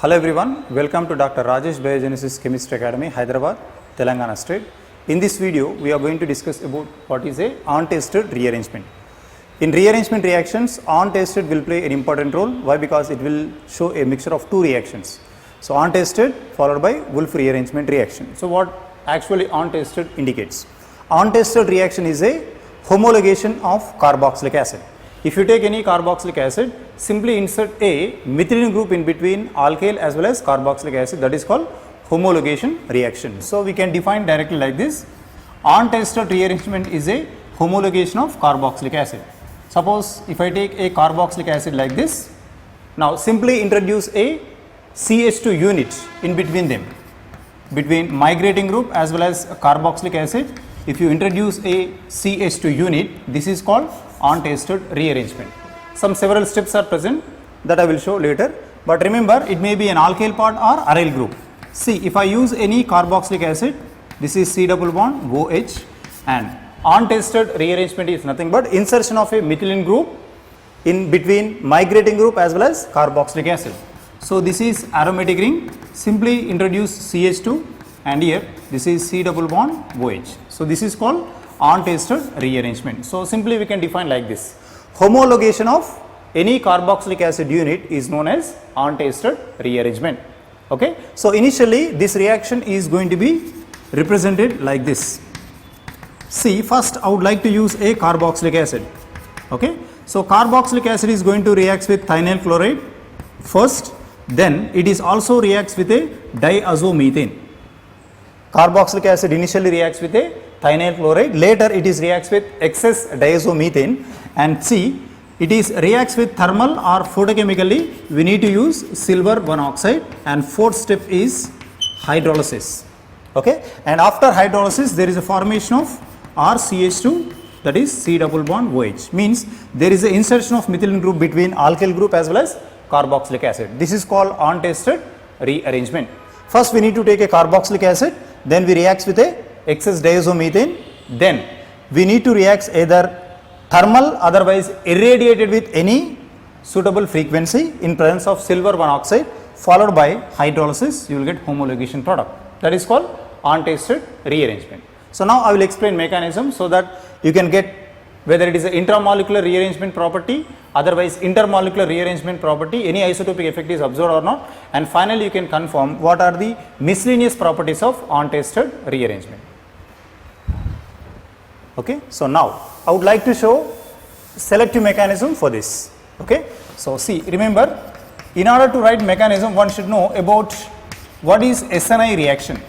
Hello everyone, welcome to Dr. Rajesh Biogenesis Chemistry Academy, Hyderabad, Telangana State. In this video, we are going to discuss about what is a untested rearrangement. In rearrangement reactions, untested will play an important role. Why? Because it will show a mixture of two reactions. So untested followed by Wolff rearrangement reaction. So what actually untested indicates? Untested reaction is a homologation of carboxylic acid. If you take any carboxylic acid, simply insert a methylene group in between alkyl as well as carboxylic acid, that is called homologation reaction. So we can define directly like this: untested rearrangement is a homologation of carboxylic acid. Suppose if I take a carboxylic acid like this, now simply introduce a CH2 unit in between them, between migrating group as well as carboxylic acid. If you introduce a CH2 unit, this is called untested rearrangement. Several steps are present that I will show later, but remember it may be an alkyl part or aryl group. See, if I use any carboxylic acid, this is C double bond OH, and untested rearrangement is nothing but insertion of a methylene group in between migrating group as well as carboxylic acid. So this is aromatic ring, simply introduce CH2 and here this is C double bond OH. So this is called untested rearrangement. So simply we can define like this: homologation of any carboxylic acid unit is known as untested rearrangement. Okay. So initially this reaction is going to be represented like this. See, first I would like to use a carboxylic acid. Okay. So carboxylic acid is going to react with thionyl chloride first, then it is also reacts with a diazomethane. Carboxylic acid initially reacts with a thionyl chloride, later it is reacts with excess diazomethane, and see, it is reacts with thermal or photochemically we need to use silver 1 oxide, and fourth step is hydrolysis. Okay, and after hydrolysis there is a formation of RCH2, that is C double bond OH, means there is a insertion of methylene group between alkyl group as well as carboxylic acid. This is called untested rearrangement. First we need to take a carboxylic acid, then we react with a excess diazomethane, then we need to react either thermal, otherwise irradiated with any suitable frequency in presence of silver 1 oxide, followed by hydrolysis, you will get homologation product, that is called untested rearrangement. So now I will explain mechanism so that you can get whether it is an intramolecular rearrangement property, otherwise intermolecular rearrangement property, any isotopic effect is observed or not, and finally you can confirm what are the miscellaneous properties of untested rearrangement. Okay. So now I would like to show selective mechanism for this. Okay. So see, remember, in order to write mechanism one should know about what is SNI reaction.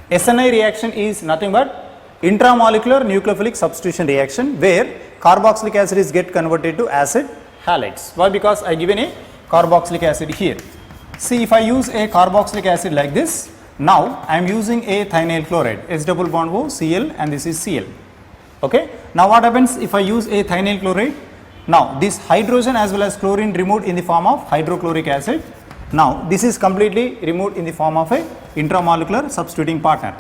SNI reaction is nothing but intramolecular nucleophilic substitution reaction, where carboxylic acid is get converted to acid halides. Why? Because I given a carboxylic acid here. See, if I use a carboxylic acid like this, now I am using a thionyl chloride, S double bond O Cl, and this is Cl. Okay. Now what happens if I use a thionyl chloride? Now this hydrogen as well as chlorine removed in the form of hydrochloric acid. Now this is completely removed in the form of a intramolecular substituting partner,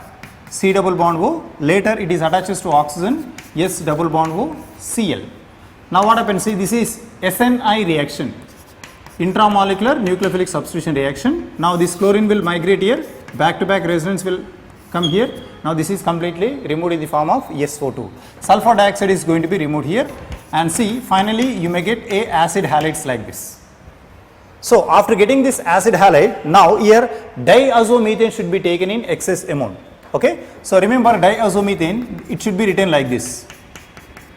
C double bond O, later it is attaches to oxygen, S double bond O Cl. Now what happens? See, this is SNI reaction, intramolecular nucleophilic substitution reaction. Now this chlorine will migrate here, back to back resonance will come here. Now this is completely removed in the form of SO2. Sulfur dioxide is going to be removed here, and see, finally you may get a acid halides like this. So after getting this acid halide, now here diazomethane should be taken in excess amount. Okay. So remember, diazomethane, it should be written like this: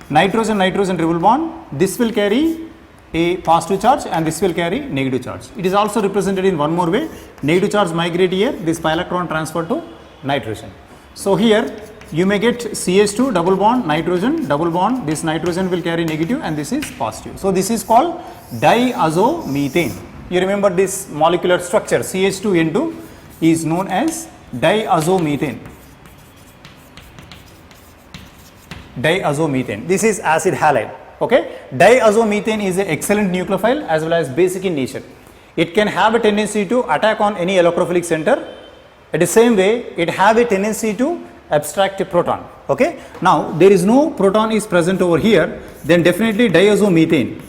nitrogen nitrogen triple bond, this will carry a positive charge and this will carry negative charge. It is also represented in one more way: negative charge migrate here, this pi electron transfer to nitrogen. So here you may get CH2 double bond nitrogen double bond, this nitrogen will carry negative and this is positive. So this is called diazomethane. You remember this molecular structure, CH2N2 is known as diazomethane. Diazomethane, this is acid halide. Okay. Diazomethane is an excellent nucleophile as well as basic in nature. It can have a tendency to attack on any electrophilic center. At the same way, it have a tendency to abstract a proton. Okay. Now there is no proton is present over here, then definitely diazomethane.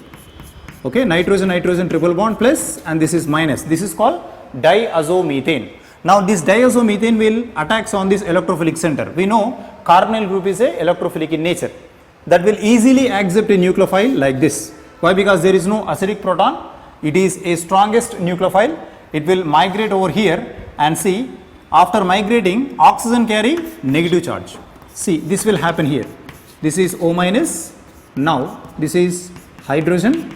Okay, nitrogen nitrogen triple bond plus, and this is minus. This is called diazomethane. Now this diazomethane will attacks on this electrophilic center. We know carbonyl group is a electrophilic in nature, that will easily accept a nucleophile like this. Why? Because there is no acidic proton, it is a strongest nucleophile. It will migrate over here and see, after migrating, oxygen carry negative charge. See, this will happen here. This is O minus. Now this is hydrogen,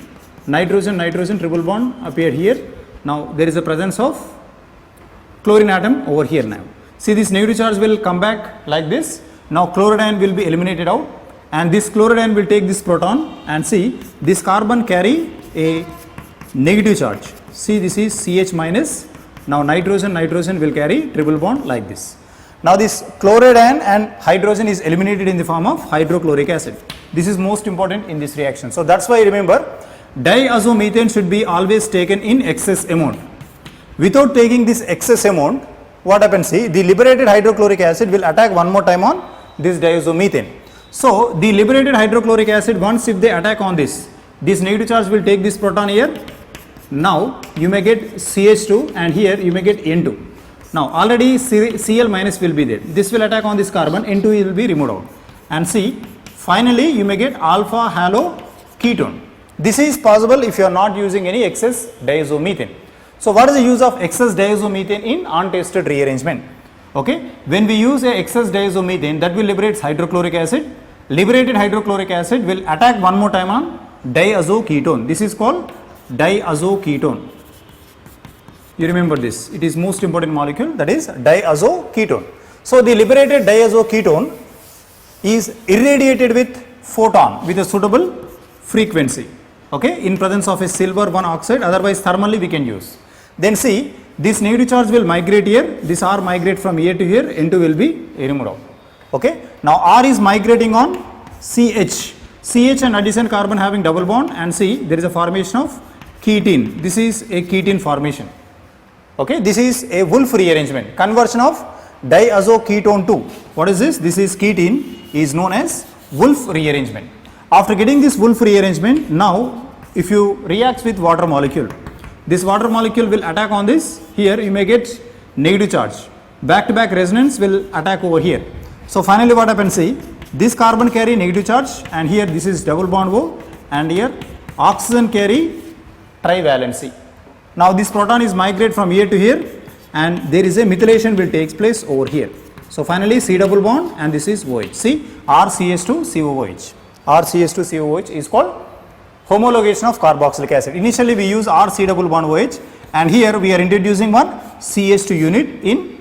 nitrogen, nitrogen, triple bond appear here. Now there is a presence of chlorine atom over here now. See, this negative charge will come back like this. Now chlorine will be eliminated out, and this chlorine will take this proton, and see, this carbon carry a negative charge. See, this is CH minus. Now nitrogen, nitrogen will carry triple bond like this. Now this chlorine and hydrogen is eliminated in the form of hydrochloric acid. This is most important in this reaction. So that's why remember, diazomethane should be always taken in excess amount. Without taking this excess amount, what happens? See, the liberated hydrochloric acid will attack one more time on this diazomethane. So the liberated hydrochloric acid, once if they attack on this negative charge will take this proton here. Now you may get CH2 and here you may get N2. Now already Cl minus will be there. This will attack on this carbon, N2 will be removed out. And see, finally you may get alpha halo ketone. This is possible if you are not using any excess diazomethane. So what is the use of excess diazomethane in untested rearrangement? Okay, when we use a excess diazomethane, that will liberate hydrochloric acid. Liberated hydrochloric acid will attack one more time on diazoketone. This is called diazoketone. You remember this, it is most important molecule, that is diazoketone. So the liberated diazoketone is irradiated with photon with a suitable frequency, okay, in presence of a silver 1 oxide, otherwise thermally we can use. Then see, this negative charge will migrate here, this R migrate from here to here, N2 will be removed out. Okay. Now R is migrating on CH. CH and adjacent carbon having double bond, and see, there is a formation of ketene. This is a ketene formation. Okay, this is a Wolff rearrangement, conversion of diazoketone to, what is this? This is ketene, is known as Wolff rearrangement. After getting this Wolff rearrangement, now if you react with water molecule, this water molecule will attack on this, here you may get negative charge, back to back resonance will attack over here. So finally what happens, see, this carbon carry negative charge, and here this is double bond O, and here oxygen carry trivalency. Now this proton is migrate from here to here, and there is a methylation will takes place over here. So finally C double bond, and this is OH. See, RCH2COOH. RCH2COOH is called homologation of carboxylic acid. Initially we use RC double bond OH, and here we are introducing one CH2 unit in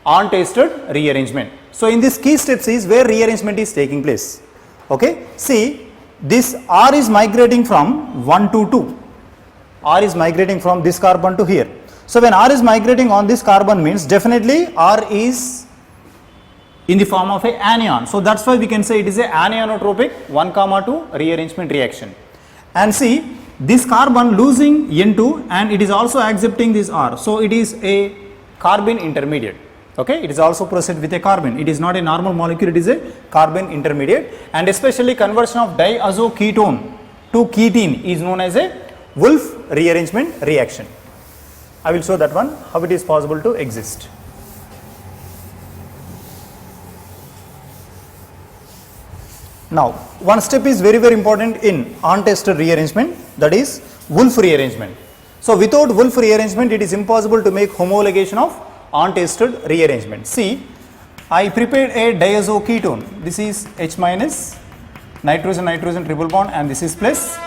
untested rearrangement. So in this key steps is where rearrangement is taking place. Okay, see, this R is migrating from 1 to 2. R is migrating from this carbon to here. So when R is migrating on this carbon means definitely R is in the form of a anion. So that's why we can say it is a anisotropic 1,2 rearrangement reaction. And see, this carbon losing N2 and it is also accepting this R. So it is a carbon intermediate. Okay, it is also processed with a carbon. It is not a normal molecule, it is a carbon intermediate, and especially conversion of diazoketone to ketene is known as a Wolff rearrangement reaction. I will show that one, how it is possible to exist. Now, one step is very important in untested rearrangement, that is Wolff rearrangement. So without Wolff rearrangement, it is impossible to make homologation of untested rearrangement. See, I prepared a diazoketone. This is H minus, nitrogen, nitrogen, triple bond, and this is plus.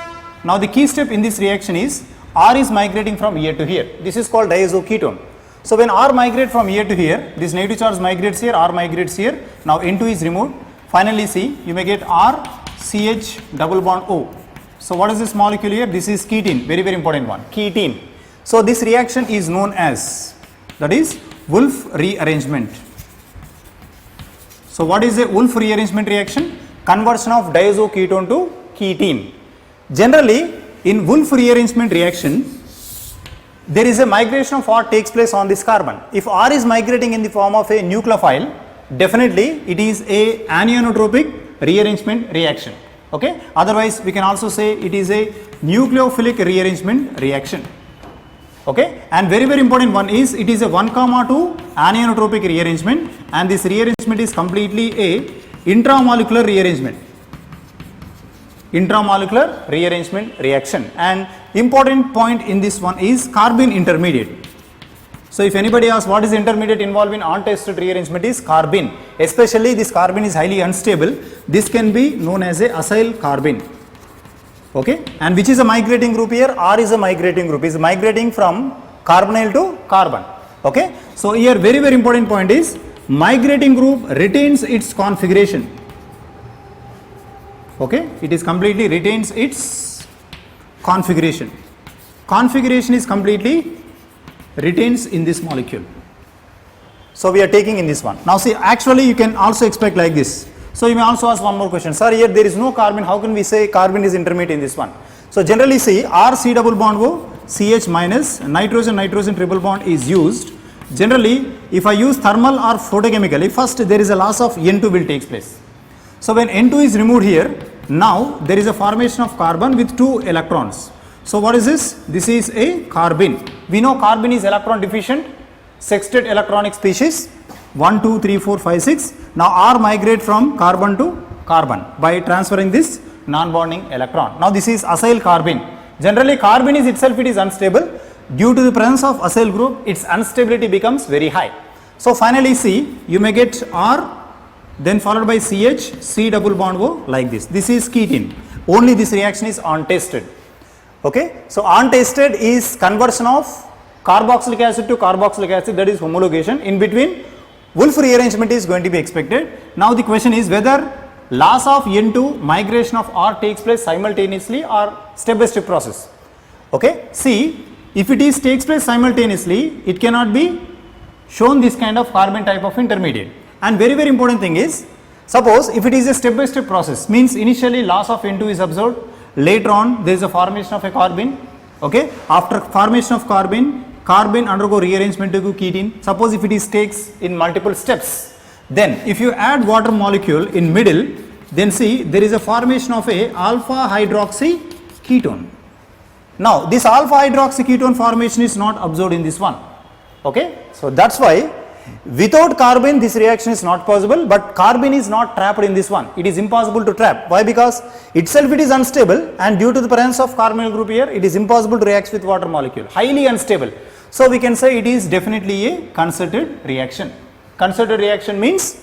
Now the key step in this reaction is R is migrating from here to here. This is called diazoketone. So when R migrates from here to here, this negative charge migrates here, R migrates here. Now N2 is removed. Finally, see, you may get R, CH, double bond O. So what is this molecule here? This is ketene, very important one, ketene. So this reaction is known as, that is Wolff rearrangement. So what is a Wolff rearrangement reaction? Conversion of diazoketone to ketene. Generally, in Wolff rearrangement reaction, there is a migration of what takes place on this carbon. If R is migrating in the form of a nucleophile, definitely it is a anisotropic rearrangement reaction. Okay? Otherwise, we can also say it is a nucleophilic rearrangement reaction. Okay, and very important one is it is a 1,2 anisotropic rearrangement, and this rearrangement is completely a intramolecular rearrangement. Intramolecular rearrangement reaction, and important point in this one is carbene intermediate. So if anybody asks what is the intermediate involved in untested rearrangement is carbene, especially this carbene is highly unstable. This can be known as a acyl carbene. Okay, and which is a migrating group here? R is a migrating group, is migrating from carbonyl to carbon. Okay, so here very important point is migrating group retains its configuration. Okay, it is completely retains its configuration. Configuration is completely retains in this molecule. So we are taking in this one. Now see, actually you can also expect like this. So you may also ask one more question, sir, here there is no carbene, how can we say carbene is intermediate in this one? So generally see, R C double bond O, CH minus, nitrogen triple bond is used. Generally if I use thermal or photochemically, first there is a loss of N2 will take place. So when N2 is removed here, now there is a formation of carbon with 2 electrons. So what is this? This is a carbene. We know carbene is electron deficient, sextet electronic species, 1, 2, 3, 4, 5, 6. Now R migrate from carbon to carbon by transferring this non-bonding electron. Now this is acyl carbene. Generally carbene is itself, it is unstable. Due to the presence of acyl group, its unstability becomes very high. So finally see, you may get R, then followed by CH, C double bond O like this. This is ketene. Only this reaction is untested. Okay, so untested is conversion of carboxylic acid to carboxylic acid, that is homologation. In between, Wolff rearrangement is going to be expected. Now the question is whether loss of N2 migration of R takes place simultaneously or step by step process. Okay, see, if it is takes place simultaneously, it cannot be shown this kind of carbene type of intermediate. And very important thing is, suppose if it is a step by step process, means initially loss of N2 is observed, later on there is a formation of a carbene. Okay, after formation of carbene, carbene undergo rearrangement to ketene. Suppose if it is takes in multiple steps, then if you add water molecule in middle, then see there is a formation of a alpha hydroxy ketone. Now this alpha hydroxy ketone formation is not observed in this one. Okay, so that's why without carbene this reaction is not possible, but carbene is not trapped in this one. It is impossible to trap. Why? Because itself it is unstable, and due to the presence of carbonyl group here, it is impossible to react with water molecule, highly unstable. So we can say it is definitely a concerted reaction. Concerted reaction means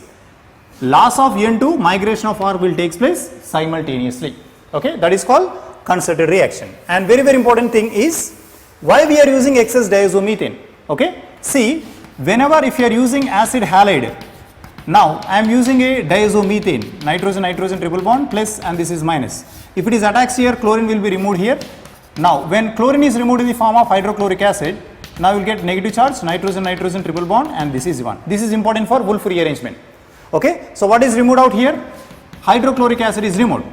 loss of N2, migration of R will take place simultaneously. Okay, that is called concerted reaction. And very important thing is why we are using excess diazomethane. Okay, see, whenever if you are using acid halide, now I am using a diazomethane, nitrogen triple bond plus, and this is minus. If it is attached here, chlorine will be removed here. Now when chlorine is removed in the form of hydrochloric acid, now you will get negative charge, nitrogen triple bond, and this is 1. This is important for Wolff rearrangement. Okay, so what is removed out here? Hydrochloric acid is removed.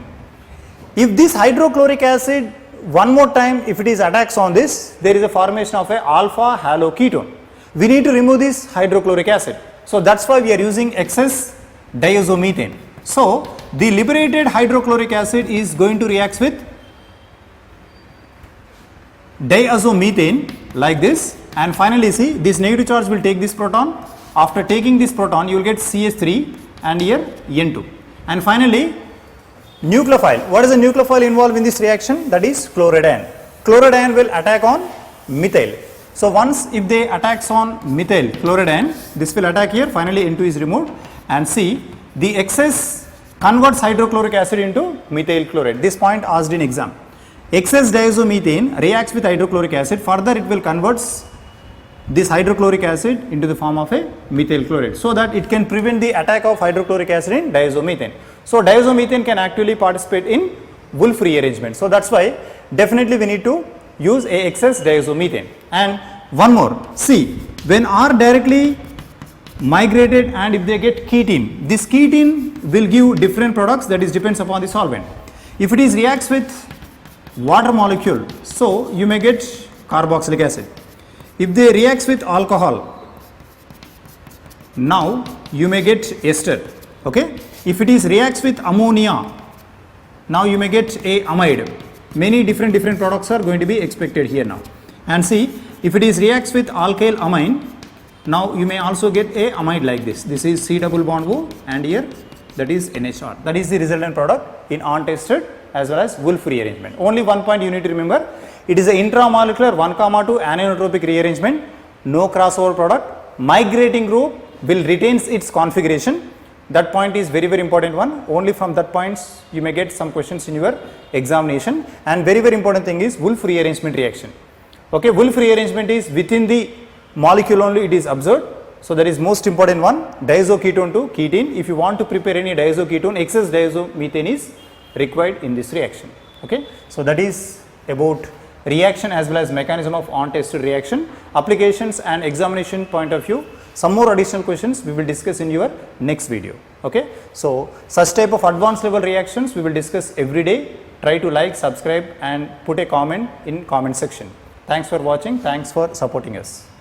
If this hydrochloric acid one more time, if it is attacks on this, there is a formation of a alpha haloketone. We need to remove this hydrochloric acid. So that's why we are using excess diazomethane. So the liberated hydrochloric acid is going to react with diazomethane like this, and finally see this negative charge will take this proton. After taking this proton, you will get CH3 and here N2. And finally nucleophile. What is the nucleophile involved in this reaction? That is chloride. Chloride will attack on methyl. So once if they attacks on methyl chloride, this will attack here, finally N2 is removed, and see the excess converts hydrochloric acid into methyl chloride. This point asked in exam. Excess diazomethane reacts with hydrochloric acid, further it will converts this hydrochloric acid into the form of a methyl chloride, so that it can prevent the attack of hydrochloric acid in diazomethane. So diazomethane can actually participate in Wolff rearrangement. So that's why definitely we need to use a excess diazomethane. And one more, see, when R directly migrated and if they get ketene, this ketene will give different products, that is depends upon the solvent. If it is reacts with water molecule, so you may get carboxylic acid. If they reacts with alcohol, now you may get ester. Okay, if it is reacts with ammonia, now you may get a amide. Many different products are going to be expected here now. And see, If it is reacts with alkyl amine, now you may also get a amide like this. This is C double bond O and here that is NHR. That is the resultant product in untested as well as Wolff rearrangement. Only one point you need to remember, it is an intramolecular 1,2 anisotropic rearrangement, no crossover product. Migrating group will retains its configuration. That point is very important one. Only from that points you may get some questions in your examination. And very important thing is Wolff rearrangement reaction. Okay, Wolff rearrangement is within the molecule only it is observed. So that is most important one, diazoketone to ketene. If you want to prepare any diazoketone, excess diazomethane is required in this reaction. Okay, so that is about reaction as well as mechanism of untested reaction, applications and examination point of view. Some more additional questions we will discuss in your next video. Okay, so such type of advanced level reactions we will discuss every day. Try to like, subscribe and put a comment in comment section. Thanks for watching. Thanks for supporting us.